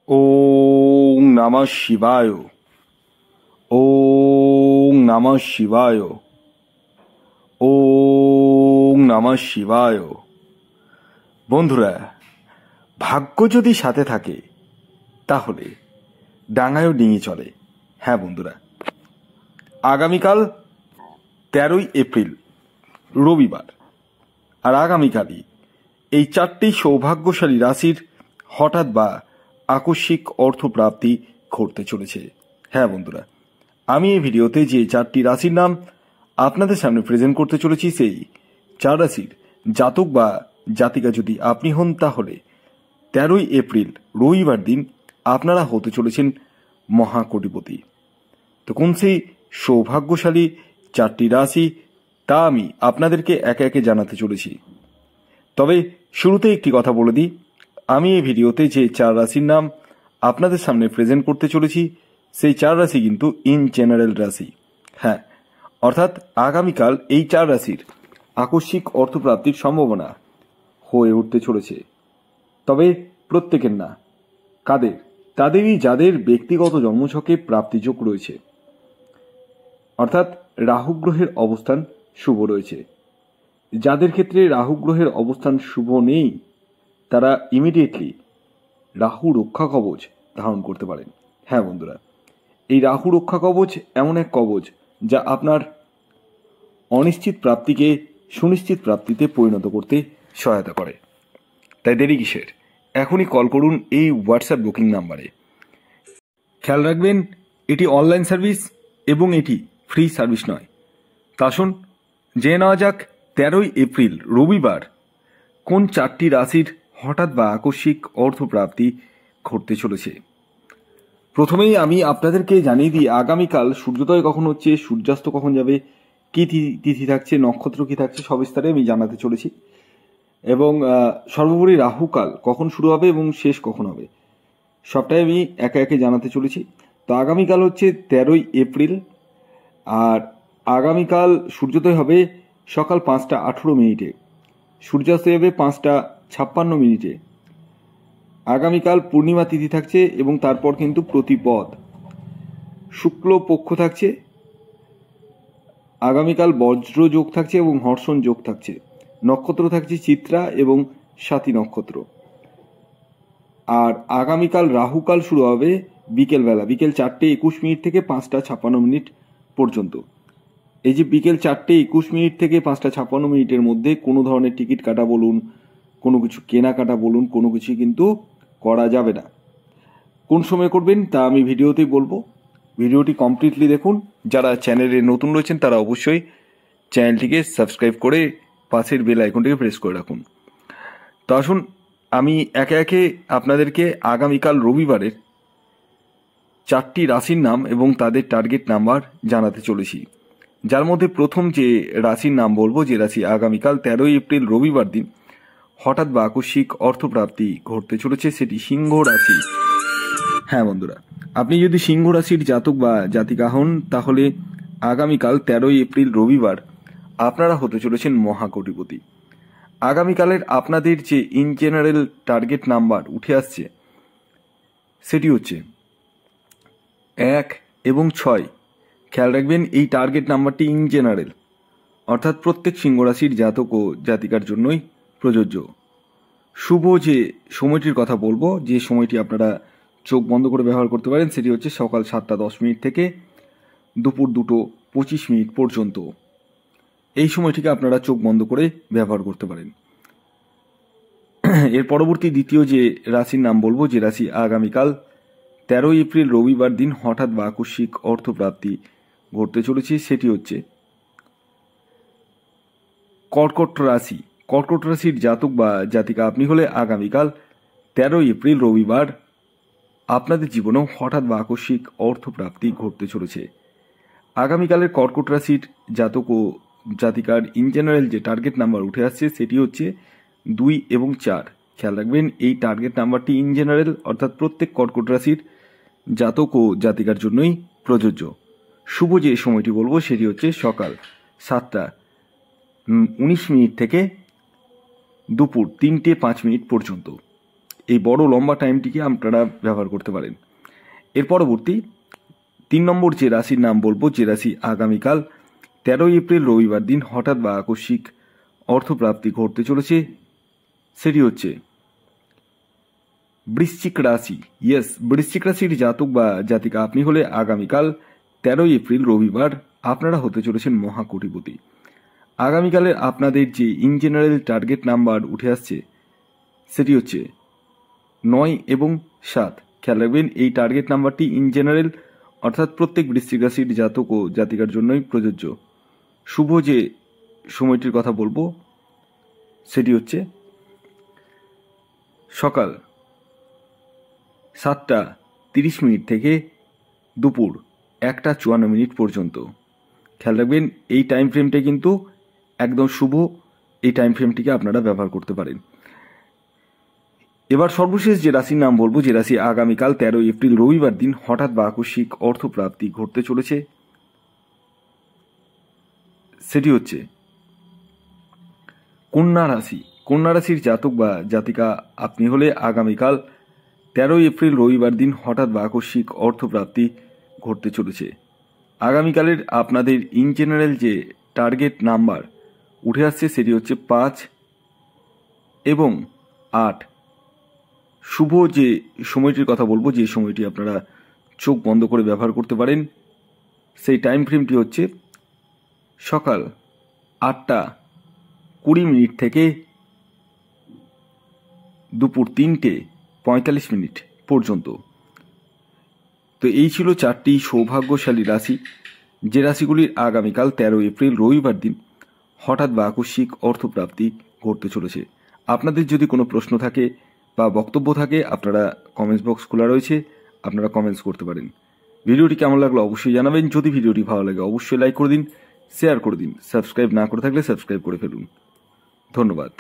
ওং নমঃ শিবায়। ওং নমঃ শিবায়। ওং নমঃ শিবায়। বন্ধুরা, ভাগ্য যদি সাথে থাকে তাহলে ডাঙায়ও ডিঙি চলে। হ্যাঁ বন্ধুরা, আগামীকাল 13ই এপ্রিল রবিবার, আর আগামীকালই এই চারটি সৌভাগ্যশালী রাশির হঠাৎ বা আকস্মিক অর্থপ্রাপ্তি ঘটতে চলেছে। হ্যাঁ বন্ধুরা, আমি এই ভিডিওতে যে চারটি রাশির নাম আপনাদের সামনে প্রেজেন্ট করতে চলেছি, সেই চার রাশির জাতক বা জাতিকা যদি আপনি হন, তাহলে 13ই এপ্রিল রবিবার দিন আপনারা হতে চলেছেন মহাকোটিপতি। তো কোন সেই সৌভাগ্যশালী চারটি রাশি, তা আমি আপনাদেরকে একে একে জানাতে চলেছি। তবে শুরুতে একটি কথা বলে দিই, আমি এই ভিডিওতে যে চার রাশির নাম আপনাদের সামনে প্রেজেন্ট করতে চলেছি, সেই চার রাশি কিন্তু ইন জেনারেল রাশি। হ্যাঁ, অর্থাৎ আগামীকাল এই চার রাশির আকস্মিক অর্থপ্রাপ্তির সম্ভাবনা হয়ে উঠতে চলেছে। তবে প্রত্যেকের না, কাদের? তাদেরই যাদের ব্যক্তিগত জন্মছকে প্রাপ্তিযোগ রয়েছে, অর্থাৎ রাহু গ্রহের অবস্থান শুভ রয়েছে। যাদের ক্ষেত্রে রাহু গ্রহের অবস্থান শুভ নেই, তারা ইমিডিয়েটলি রাহু রক্ষা কবচ ধারণ করতে পারেন। হ্যাঁ বন্ধুরা, এই রাহু রক্ষা কবচ এমন এক কবচ যা আপনার অনিশ্চিত প্রাপ্তিকে সুনিশ্চিত প্রাপ্তিতে পরিণত করতে সহায়তা করে। তাই দেরি কিসের? এখনই কল করুন এই হোয়াটসঅ্যাপ বুকিং নাম্বারে। খেয়াল রাখবেন, এটি অনলাইন সার্ভিস এবং এটি ফ্রি সার্ভিস নয়। তা আসুন জেনে নেওয়া যাক 13ই এপ্রিল রবিবার কোন চারটি রাশির হঠাৎ বা আকস্মিক অর্থপ্রাপ্তি ঘটতে চলেছে। প্রথমেই আমি আপনাদেরকে জানিয়ে দিই, আগামীকাল সূর্যোদয় কখন হচ্ছে, সূর্যাস্ত কখন যাবে, কী তিথি থাকছে, নক্ষত্র কী থাকছে, সবিস্তারে আমি জানাতে চলেছি। এবং সর্বোপরি রাহুকাল কখন শুরু হবে এবং শেষ কখন হবে, সবটাই আমি একে একে জানাতে চলেছি। তো আগামীকাল হচ্ছে 13ই এপ্রিল, আর আগামীকাল সূর্যোদয় হবে সকাল 5টা 18 মিনিটে, সূর্যাস্ত যাবে 5টা 56 মিনিটে। আগামীকাল পূর্ণিমা তিথি থাকছে এবং তারপর কিন্তু প্রতিপদ, শুক্ল পক্ষ থাকছে। আগামীকাল বজ্র যোগ থাকছে এবং হর্ষণ যোগ থাকছে। নক্ষত্র থাকছে চিত্রা এবং স্বাতী নক্ষত্র। আর আগামীকাল রাহুকাল শুরু হবে বিকেলবেলা, বিকেল 4টে 21 মিনিট থেকে 5টা 56 মিনিট পর্যন্ত। এই যে বিকেল 4টে 21 মিনিট থেকে 5টা 56 মিনিটের মধ্যে কোনো ধরনের টিকিট কাটা বলুন, কোনো কিছু কেনাকাটা বলুন, কোনো কিছুই কিন্তু করা যাবে না। কোন সময় করবেন তা আমি ভিডিওতেই বলবো। ভিডিওটি কমপ্লিটলি দেখুন। যারা চ্যানেলে নতুন রয়েছেন তারা অবশ্যই চ্যানেলটিকে সাবস্ক্রাইব করে পাশের বেল আইকনটিকে প্রেস করে রাখুন। তো আসুন আমি একে একে আপনাদেরকে আগামীকাল রবিবারের চারটি রাশির নাম এবং তাদের টার্গেট নাম্বার জানাতে চলেছি। যার মধ্যে প্রথম যে রাশির নাম বলবো, যে রাশি আগামীকাল 13ই এপ্রিল রবিবার দিন হঠাৎ বা আকস্মিক অর্থপ্রাপ্তি ঘটতে চলেছে, সেটি সিংহ রাশি। হ্যাঁ বন্ধুরা, আপনি যদি সিংহ রাশির জাতক বা জাতিকা হন, তাহলে আগামীকাল 13ই এপ্রিল রবিবার আপনারা হতে চলেছেন মহাকোটিপতি। আগামীকালের আপনাদের যে ইন জেনারেল টার্গেট নাম্বার উঠে আসছে, সেটি হচ্ছে 1 এবং 6। খেয়াল রাখবেন, এই টার্গেট নাম্বারটি ইন জেনারেল, অর্থাৎ প্রত্যেক সিংহ রাশির জাতক ও জাতিকার জন্যই প্রযোজ্য। শুভ যে সময়টির কথা বলবো, যে সময়টি আপনারা চোখ বন্ধ করে ব্যবহার করতে পারেন, সেটি হচ্ছে সকাল 7টা 10 মিনিট থেকে দুপুর 2টো 25 মিনিট পর্যন্ত। এই সময়টিকে আপনারা চোখ বন্ধ করে ব্যবহার করতে পারেন। এর পরবর্তী দ্বিতীয় যে রাশির নাম বলবো, যে রাশি আগামীকাল 13ই এপ্রিল রবিবার দিন হঠাৎ বা আকস্মিক অর্থপ্রাপ্তি ঘটতে চলেছে, সেটি হচ্ছে কর্কট রাশি। কর্কট রাশির জাতক বা জাতিকা আপনি হলে আগামীকাল 13ই এপ্রিল রবিবার আপনাদের জীবনেও হঠাৎ বা আকস্মিক অর্থপ্রাপ্তি ঘটতে চলেছে। আগামীকালের কর্কট রাশির জাতক ও জাতিকার ইন জেনারেল যে টার্গেট নাম্বার উঠে আসছে, সেটি হচ্ছে 2 এবং 4। খেয়াল রাখবেন, এই টার্গেট নাম্বারটি ইন জেনারেল, অর্থাৎ প্রত্যেক কর্কট রাশির জাতক ও জাতিকার জন্যই প্রযোজ্য। শুভ যে সময়টি বলবো, সেটি হচ্ছে সকাল 7টা 19 মিনিট থেকে দুপুর 3টে 5 মিনিট পর্যন্ত। এই বড় লম্বা টাইমটিকে আপনারা ব্যবহার করতে পারেন। এর পরবর্তী 3 নম্বর যে রাশির নাম বলবো, যে রাশি আগামীকাল 13 এপ্রিল রবিবার দিন হঠাৎ বা আকস্মিক অর্থপ্রাপ্তি ঘটতে চলেছে, সেটি হচ্ছে বৃশ্চিক রাশি। ইয়েস, বৃশ্চিক রাশির জাতক বা জাতিকা আপনি হলে আগামীকাল 13 এপ্রিল রবিবার আপনারা হতে চলেছেন মহাকোটিপতি। আগামীকালের আপনাদের যে ইন জেনারেল টার্গেট নাম্বার উঠে আসছে সেটি হচ্ছে 9 এবং 7। খেয়াল রাখবেন এই টার্গেট নাম্বারটি ইন জেনারেল অর্থাৎ প্রত্যেক বৃশ্চিক রাশির জাতক ও জাতিকার জন্যই প্রযোজ্য। শুভ যে সময়টির কথা বলবো সেটি হচ্ছে সকাল 7:30 থেকে দুপুর 1:54 পর্যন্ত। খেয়াল রাখবেন এই টাইম ফ্রেমটা কিন্তু একদম শুভ, এই টাইম ফ্রেমটিকে আপনারা ব্যবহার করতে পারেন। এবার সর্বশেষ যে রাশির নাম বলবো, যে রাশি আগামীকাল 13 এপ্রিল রবিবার দিন হঠাৎ বা আকস্মিক অর্থপ্রাপ্তি ঘটতে চলেছে, সেটি হচ্ছে কন্যা রাশি। কন্যা রাশির জাতক বা জাতিকা আপনি হলে আগামীকাল 13 এপ্রিল রবিবার দিন হঠাৎ বা আকস্মিক অর্থপ্রাপ্তি ঘটতে চলেছে। আগামীকালের আপনাদের ইন জেনারেল যে টার্গেট নাম্বার উঠে আসছে সেটি হচ্ছে 5 এবং 8। শুভ যে সময়টির কথা বলবো, যে সময়টি আপনারা চোখ বন্ধ করে ব্যবহার করতে পারেন, সেই টাইম ফ্রেমটি হচ্ছে সকাল 8:20 থেকে দুপুর 3:45 পর্যন্ত। তো এই ছিল 4টি সৌভাগ্যশালী রাশি, যে রাশিগুলির আগামীকাল 13 এপ্রিল রবিবার দিন হঠাৎ বা আকস্মিক অর্থপ্রাপ্তি ঘটতে চলেছে। আপনাদের যদি কোনো প্রশ্ন থাকে বা বক্তব্য থাকে, আপনারা কমেন্টস বক্স খোলা রয়েছে, আপনারা কমেন্টস করতে পারেন। ভিডিওটি কেমন লাগলো অবশ্যই জানাবেন। যদি ভিডিওটি ভালো লাগে অবশ্যই লাইক করে দিন, শেয়ার করে দিন, সাবস্ক্রাইব না করে থাকলে সাবস্ক্রাইব করে ফেলুন। ধন্যবাদ।